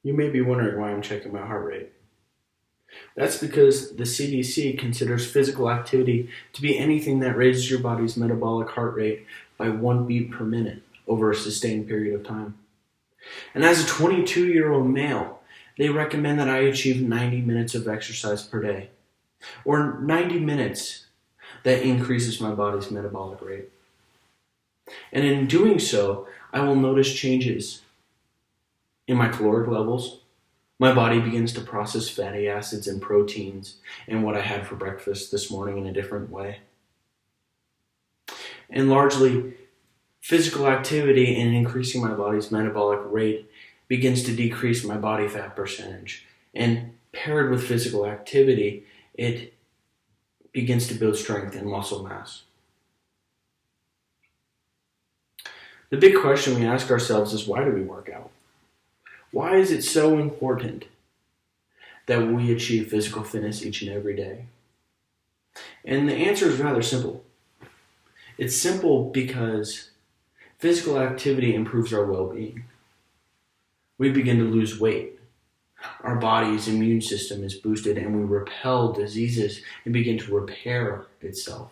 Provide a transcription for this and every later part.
You may be wondering why I'm checking my heart rate. That's because the CDC considers physical activity to be anything that raises your body's metabolic heart rate by 1 beat per minute over a sustained period of time. And as a 22-year-old male, they recommend that I achieve 90 minutes of exercise per day, or 90 minutes that increases my body's metabolic rate. And in doing so, I will notice changes in my caloric levels. My body begins to process fatty acids and proteins and what I had for breakfast this morning in a different way. And largely, physical activity and increasing my body's metabolic rate begins to decrease my body fat percentage. And paired with physical activity, it begins to build strength and muscle mass. The big question we ask ourselves is, why do we work out? Why is it so important that we achieve physical fitness each and every day? And the answer is rather simple. It's simple because physical activity improves our well-being. We begin to lose weight. Our body's immune system is boosted and we repel diseases and begin to repair itself.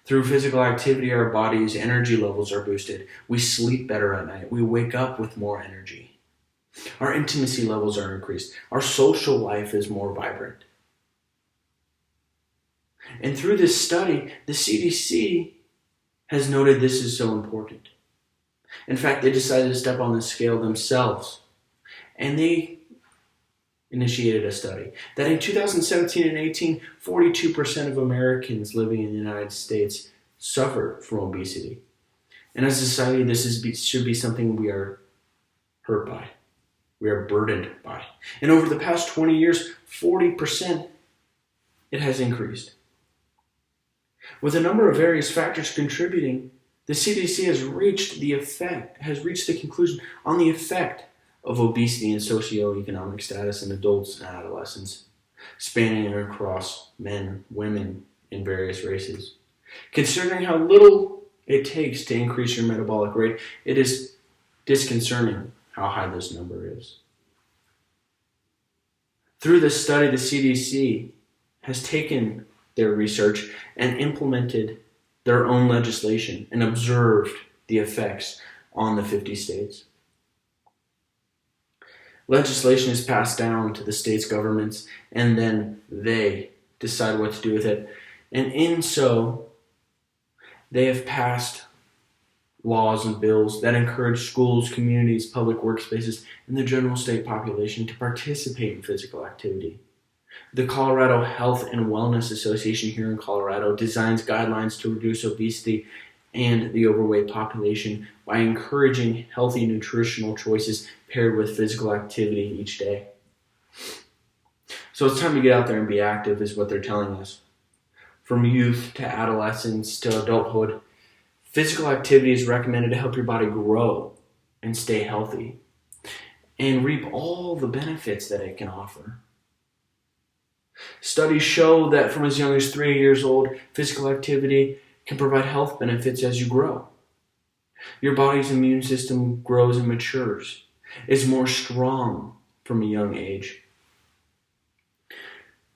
Through physical activity, our body's energy levels are boosted. We sleep better at night. We wake up with more energy. Our intimacy levels are increased. Our social life is more vibrant. And through this study, the CDC has noted this is so important. In fact, they decided to step on the scale themselves. And they initiated a study that in 2017 and 18, 42% of Americans living in the United States suffer from obesity. And as a society, should be something we are hurt by. We are burdened by. And over the past 20 years, 40% it has increased. With a number of various factors contributing, the CDC has reached the conclusion on the effect of obesity and socioeconomic status in adults and adolescents, spanning across men, women, and various races. Considering how little it takes to increase your metabolic rate, it is disconcerting how high this number is. Through this study, the CDC has taken their research and implemented their own legislation and observed the effects on the 50 states. Legislation is passed down to the states' governments, and then they decide what to do with it. And in so, they have passed laws and bills that encourage schools, communities, public workspaces, and the general state population to participate in physical activity. The Colorado Health and Wellness Association here in Colorado designs guidelines to reduce obesity and the overweight population by encouraging healthy nutritional choices paired with physical activity each day. So it's time to get out there and be active is what they're telling us. From youth to adolescence to adulthood, physical activity is recommended to help your body grow and stay healthy and reap all the benefits that it can offer. Studies show that from as young as 3 years old, physical activity can provide health benefits as you grow. Your body's immune system grows and matures, is more strong from a young age.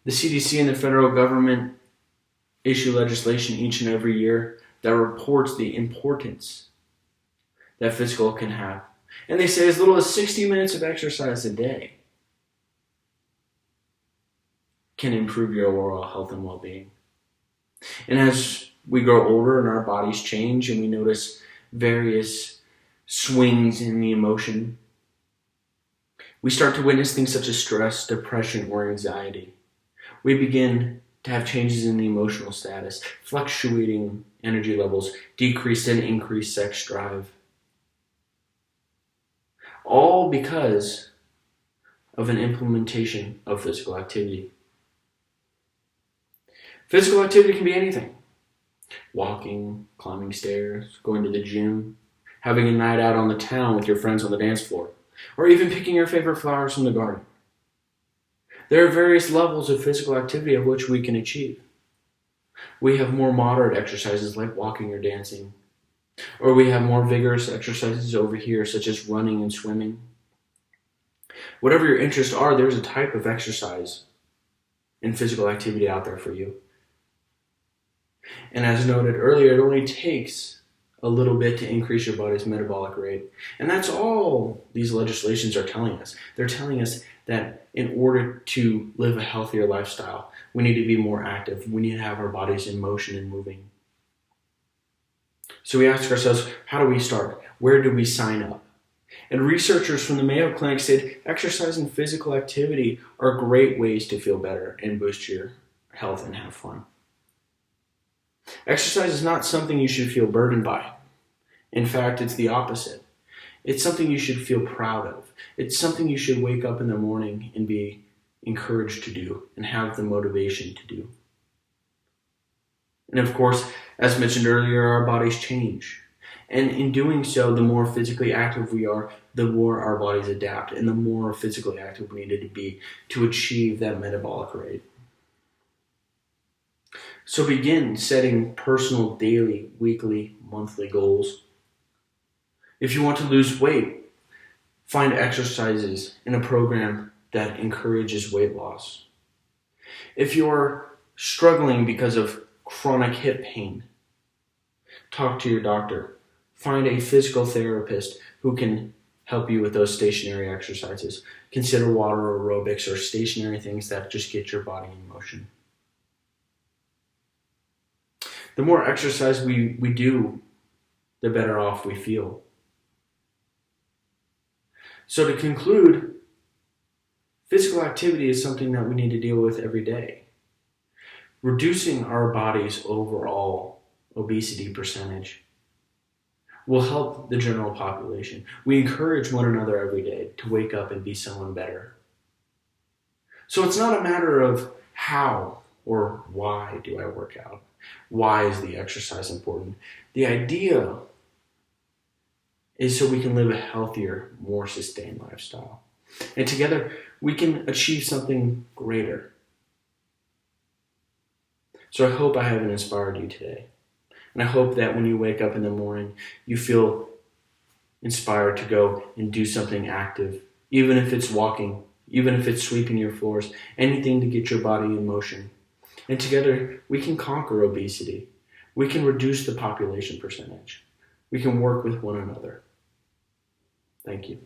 The CDC and the federal government issue legislation each and every year that reports the importance that physical can have. And they say as little as 60 minutes of exercise a day can improve your overall health and well-being. And as we grow older and our bodies change and we notice various swings in the emotion, we start to witness things such as stress, depression, or anxiety. We begin to have changes in the emotional status, fluctuating energy levels, decreased and increased sex drive. All because of an implementation of physical activity. Physical activity can be anything. Walking, climbing stairs, going to the gym, having a night out on the town with your friends on the dance floor, or even picking your favorite flowers from the garden. There are various levels of physical activity of which we can achieve. We have more moderate exercises like walking or dancing, or we have more vigorous exercises over here such as running and swimming. Whatever your interests are, there's a type of exercise and physical activity out there for you. And as noted earlier, it only takes a little bit to increase your body's metabolic rate. And that's all these legislations are telling us. They're telling us that in order to live a healthier lifestyle, we need to be more active. We need to have our bodies in motion and moving. So we ask ourselves, how do we start? Where do we sign up? And researchers from the Mayo Clinic said exercise and physical activity are great ways to feel better and boost your health and have fun. Exercise is not something you should feel burdened by. In fact, it's the opposite. It's something you should feel proud of. It's something you should wake up in the morning and be encouraged to do and have the motivation to do. And of course, as mentioned earlier, our bodies change. And in doing so, the more physically active we are, the more our bodies adapt, and the more physically active we needed to be to achieve that metabolic rate. So begin setting personal daily, weekly, monthly goals. If you want to lose weight, find exercises in a program that encourages weight loss. If you're struggling because of chronic hip pain, talk to your doctor. Find a physical therapist who can help you with those stationary exercises. Consider water aerobics or stationary things that just get your body in motion. The more exercise we do, the better off we feel. So to conclude, physical activity is something that we need to deal with every day. Reducing our body's overall obesity percentage will help the general population. We encourage one another every day to wake up and be someone better. So it's not a matter of how or why do I work out? Why is the exercise important? The idea is so we can live a healthier, more sustained lifestyle. And together, we can achieve something greater. So I hope I haven't inspired you today. And I hope that when you wake up in the morning, you feel inspired to go and do something active, even if it's walking, even if it's sweeping your floors, anything to get your body in motion. And together, we can conquer obesity. We can reduce the population percentage. We can work with one another. Thank you.